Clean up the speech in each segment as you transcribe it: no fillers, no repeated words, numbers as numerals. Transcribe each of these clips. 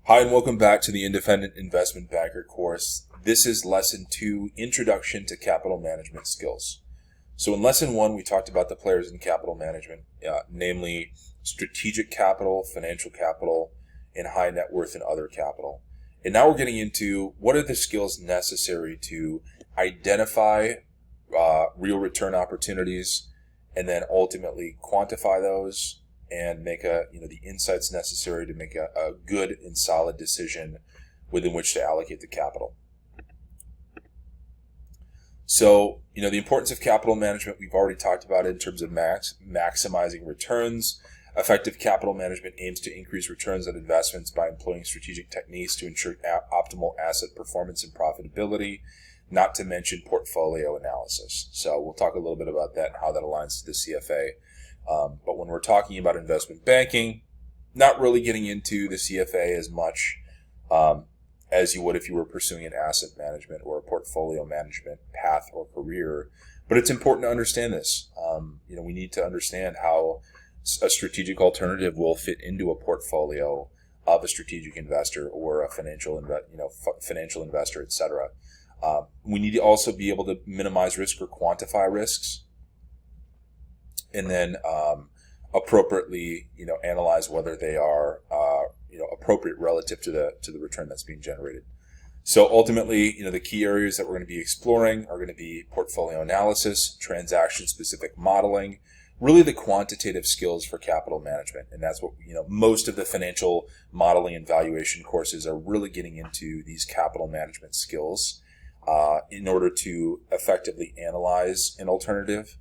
Hi, and welcome back to the Independent Investment Banker course. This is Lesson 2, Introduction to Capital Management Skills. So in Lesson 1, we talked about the players in capital management, namely strategic capital, financial capital, and high net worth and other capital. And now we're getting into what are the skills necessary to identify real return opportunities and then ultimately quantify those and make the insights necessary to make a good and solid decision within which to allocate the capital. So, the importance of capital management, we've already talked about it in terms of maximizing returns. Effective capital management aims to increase returns on investments by employing strategic techniques to ensure optimal asset performance and profitability, not to mention portfolio analysis. So we'll talk a little bit about that and how that aligns to the CFA. But when we're talking about investment banking, not really getting into the CFA as much as you would if you were pursuing an asset management or a portfolio management path or career. But it's important to understand this. We need to understand how a strategic alternative will fit into a portfolio of a strategic investor or a financial investor, etc. We need to also be able to minimize risk or quantify risks, and then appropriately, analyze whether they are, appropriate relative to the return that's being generated. So ultimately, the key areas that we're going to be exploring are going to be portfolio analysis, transaction-specific modeling, really the quantitative skills for capital management. And that's what, most of the financial modeling and valuation courses are really getting into, these capital management skills in order to effectively analyze an alternative,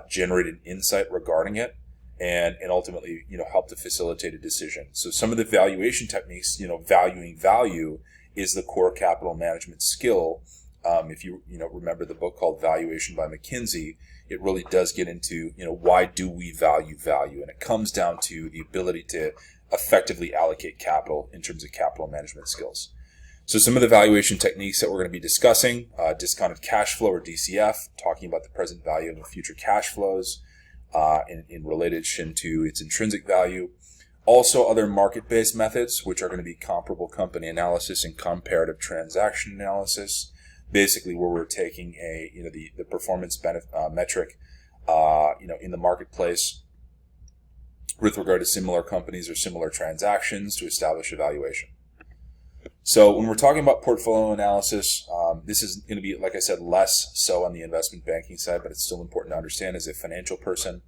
generate an insight regarding it, and ultimately, help to facilitate a decision. So some of the valuation techniques, valuing value is the core capital management skill. If you remember the book called Valuation by McKinsey, it really does get into, why do we value value? And it comes down to the ability to effectively allocate capital in terms of capital management skills. So some of the valuation techniques that we're going to be discussing, discounted cash flow or DCF, talking about the present value of the future cash flows in relation to its intrinsic value. Also other market-based methods, which are going to be comparable company analysis and comparative transaction analysis, basically where we're taking the performance metric in the marketplace with regard to similar companies or similar transactions to establish a valuation. So when we're talking about portfolio analysis, this is going to be, like I said, less so on the investment banking side, but it's still important to understand as a financial person,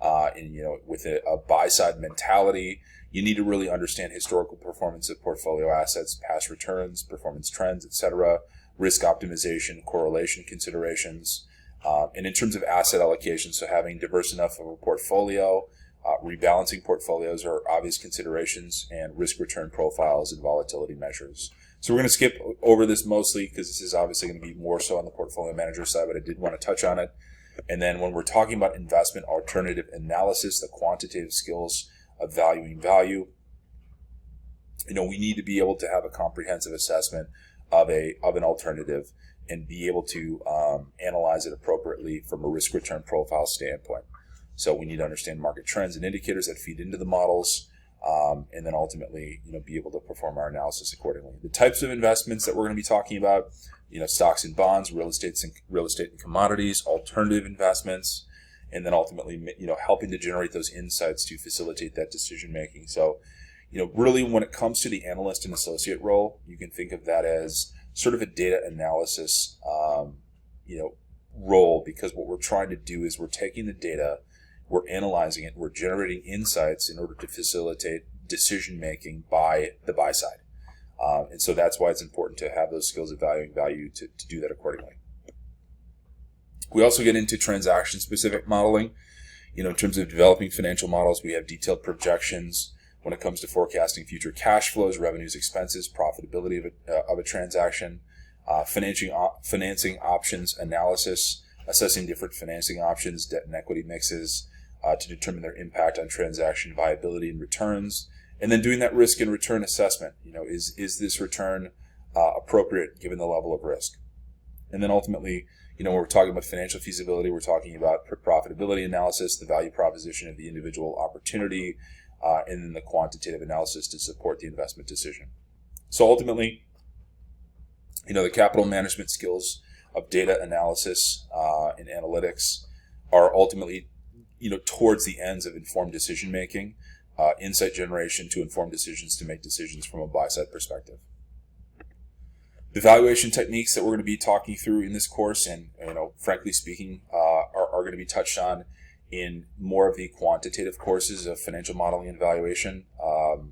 with a buy-side mentality, you need to really understand historical performance of portfolio assets, past returns, performance trends, etc., risk optimization, correlation considerations, and in terms of asset allocation, so having diverse enough of a portfolio, rebalancing portfolios are obvious considerations, and risk-return profiles and volatility measures. So we're going to skip over this mostly because this is obviously going to be more so on the portfolio manager side, but I did want to touch on it. And then when we're talking about investment alternative analysis, the quantitative skills of valuing value, we need to be able to have a comprehensive assessment of an alternative and be able to analyze it appropriately from a risk-return profile standpoint. So we need to understand market trends and indicators that feed into the models, and then ultimately, be able to perform our analysis accordingly. The types of investments that we're going to be talking about, stocks and bonds, real estate and commodities, alternative investments, and then ultimately, helping to generate those insights to facilitate that decision making. So, really when it comes to the analyst and associate role, you can think of that as sort of a data analysis, role, because what we're trying to do is we're taking the data, we're analyzing it, we're generating insights in order to facilitate decision making by the buy side. And so that's why it's important to have those skills of valuing value to do that accordingly. We also get into transaction-specific modeling. In terms of developing financial models, we have detailed projections when it comes to forecasting future cash flows, revenues, expenses, profitability of a transaction, financing options analysis, assessing different financing options, debt and equity mixes, to determine their impact on transaction viability and returns, and then doing that risk and return assessment. Is this return appropriate given the level of risk? And then ultimately, when we're talking about financial feasibility, we're talking about profitability analysis, the value proposition of the individual opportunity, and then the quantitative analysis to support the investment decision. So ultimately, the capital management skills of data analysis and analytics are ultimately, towards the ends of informed decision making, insight generation to inform decisions to make decisions from a buy-side perspective. The valuation techniques that we're going to be talking through in this course, and frankly speaking, are going to be touched on in more of the quantitative courses of financial modeling and valuation.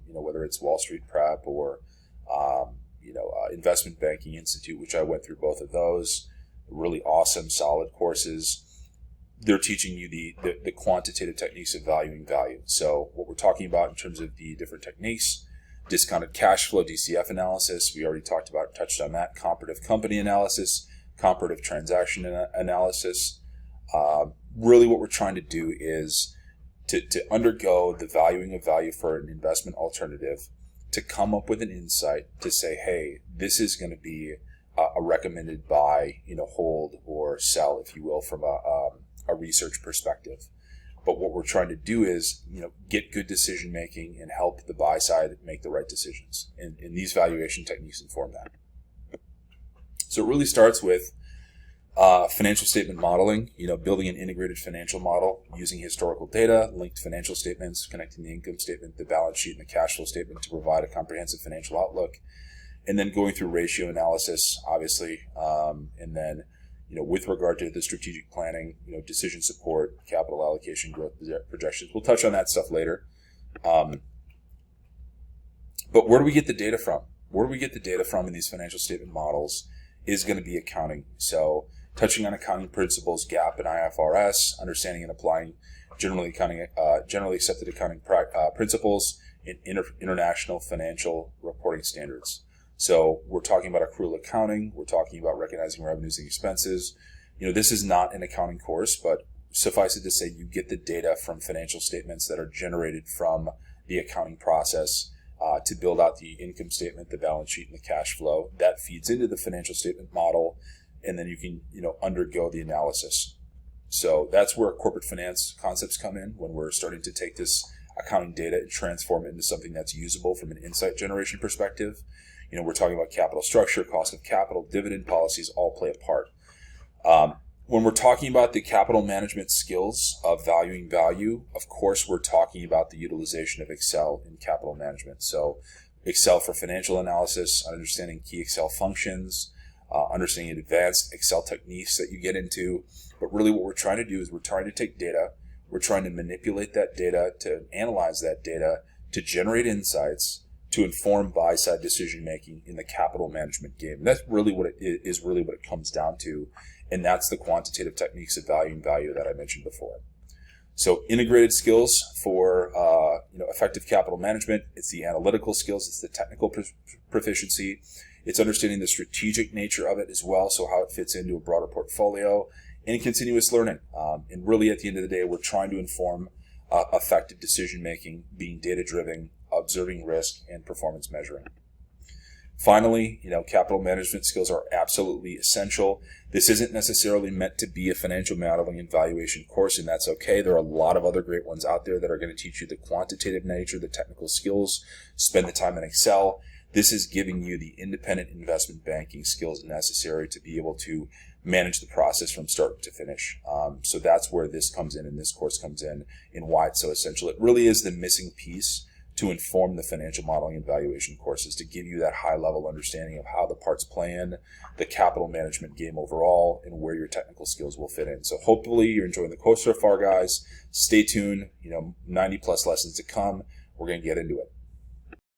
Whether it's Wall Street Prep or Investment Banking Institute, which I went through both of those. Really awesome, solid courses. They're teaching you the quantitative techniques of valuing value. So what we're talking about in terms of the different techniques: discounted cash flow, DCF analysis. We already touched on that. Comparative company analysis, comparative transaction analysis. Really what we're trying to do is to undergo the valuing of value for an investment alternative, to come up with an insight to say, hey, this is going to be a recommended buy, hold or sell, if you will, from a research perspective. But what we're trying to do is, get good decision making and help the buy side make the right decisions. And these valuation techniques inform that. So it really starts with financial statement modeling, building an integrated financial model using historical data, linked financial statements, connecting the income statement, the balance sheet, and the cash flow statement to provide a comprehensive financial outlook. And then going through ratio analysis, obviously, and then, with regard to the strategic planning, decision support, capital allocation, growth projections. We'll touch on that stuff later. But where do we get the data from? Where do we get the data from in these financial statement models is going to be accounting. So touching on accounting principles, GAAP and IFRS, understanding and applying generally accepted accounting principles and international financial reporting standards. So we're talking about accrual accounting. We're talking about recognizing revenues and expenses. This is not an accounting course, but suffice it to say you get the data from financial statements that are generated from the accounting process to build out the income statement, the balance sheet, and the cash flow. That feeds into the financial statement model, and then you can undergo the analysis. So that's where corporate finance concepts come in, when we're starting to take this accounting data and transform it into something that's usable from an insight generation perspective. We're talking about capital structure, cost of capital, dividend policies all play a part. When we're talking about the capital management skills of valuing value, of course, we're talking about the utilization of Excel in capital management. So Excel for financial analysis, understanding key Excel functions, understanding advanced Excel techniques that you get into. But really what we're trying to do is we're trying to take data, we're trying to manipulate that data, to analyze that data, to generate insights, to inform buy-side decision-making in the capital management game. And that's really what it comes down to. And that's the quantitative techniques of valuing value that I mentioned before. So integrated skills for effective capital management. It's the analytical skills. It's the technical proficiency. It's understanding the strategic nature of it as well, so how it fits into a broader portfolio, and continuous learning. And really, at the end of the day, we're trying to inform effective decision-making, being data-driven, observing risk, and performance measuring. Finally, capital management skills are absolutely essential. This isn't necessarily meant to be a financial modeling and valuation course, and that's okay. There are a lot of other great ones out there that are going to teach you the quantitative nature, the technical skills, spend the time in Excel. This is giving you the independent investment banking skills necessary to be able to manage the process from start to finish. So that's where this comes in, and this course comes in, and why it's so essential. It really is the missing piece to inform the financial modeling and valuation courses, to give you that high-level understanding of how the parts play in the capital management game overall and where your technical skills will fit in. So hopefully you're enjoying the course so far, guys. Stay tuned. 90-plus lessons to come. We're going to get into it.